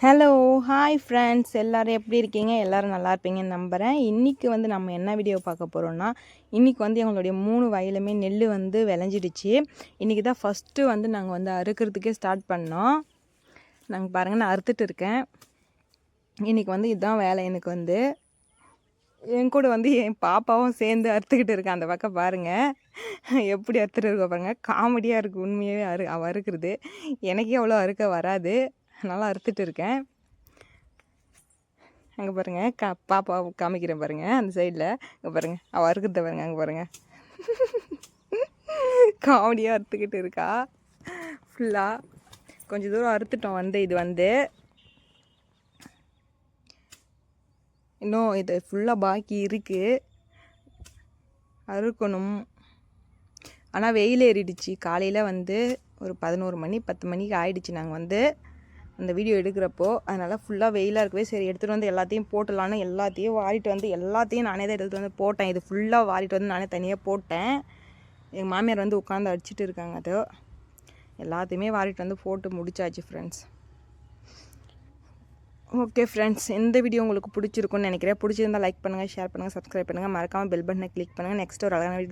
Hello hi friends, எல்லோரும் எப்படி இருக்கீங்க? எல்லோரும் நல்லா இருப்பீங்கன்னு நம்புகிறேன். இன்றைக்கி வந்து நம்ம என்ன வீடியோ பார்க்க போகிறோன்னா, இன்றைக்கி வந்து எங்களுடைய 3 வயலுமே நெல் வந்து விளைஞ்சிடுச்சு. இன்றைக்கி தான் ஃபஸ்ட்டு வந்து நாங்கள் வந்து அறுக்கிறதுக்கே ஸ்டார்ட் பண்ணோம். நாங்கள் பாருங்கள், நான் அறுத்துட்டு இருக்கேன். இன்றைக்கி வந்து இதுதான் வேலை. எனக்கு வந்து என் கூட வந்து என் பாப்பாவும் சேர்ந்து அறுத்துக்கிட்டு இருக்கேன். அந்த பக்கம் பாருங்கள் எப்படி அறுத்துட்டு இருக்க பாருங்கள். காமெடியாக இருக்குது உண்மையாகவே. அவள் அறுக்கிறது எனக்கே அவ்வளோ அறுக்க வராது, நல்லா அறுத்துட்டு இருக்கேன். அங்கே பாருங்கள், பாப்பா காமிக்கிறேன் பாருங்கள். அந்த சைடில் அங்கே பாருங்கள், அவள் அறுக்கிறத பாருங்கள். அங்கே பாருங்கள், காமெடியாக அறுத்துக்கிட்டு இருக்கா ஃபுல்லாக. கொஞ்சம் தூரம் அறுத்துட்டோம். வந்து இது வந்து இன்னும் இது ஃபுல்லாக பாக்கி இருக்குது, அறுக்கணும். ஆனால் வெயில் ஏறிடுச்சு. காலையில் வந்து ஒரு 11 மணி 10 மணிக்கு ஆயிடுச்சு நாங்கள் வந்து அந்த வீடியோ எடுக்கிறப்போ. அதனால் ஃபுல்லாக வெயிலாக இருக்கவே சரி எடுத்துகிட்டு வந்து எல்லாத்தையும் போட்டலான்னு எல்லாத்தையும் வாரிட்டு வந்து எல்லாத்தையும் நானே தான் எடுத்துகிட்டு வந்து போட்டேன். இது ஃபுல்லாக வாரிட்டு வந்து நானே தனியாக போட்டேன். எங்கள் மாமியார் வந்து உட்காந்து அடிச்சுட்டு இருக்காங்க. அது எல்லாத்தையுமே வாரிட்டு வந்து போட்டு முடிச்சாச்சு ஃப்ரெண்ட்ஸ். ஓகே ஃப்ரெண்ட்ஸ், இந்த வீடியோ உங்களுக்கு பிடிச்சிருக்குன்னு நினைக்கிறேன். பிடிச்சிருந்தால் லைக் பண்ணுங்கள், ஷேர் பண்ணுங்கள், சப்ஸ்கிரைப் பண்ணுங்கள். மறக்காமல் பெல் பட்டனை கிளிக் பண்ணுங்கள். நெக்ஸ்ட் ஒரு அழகான வீடியோ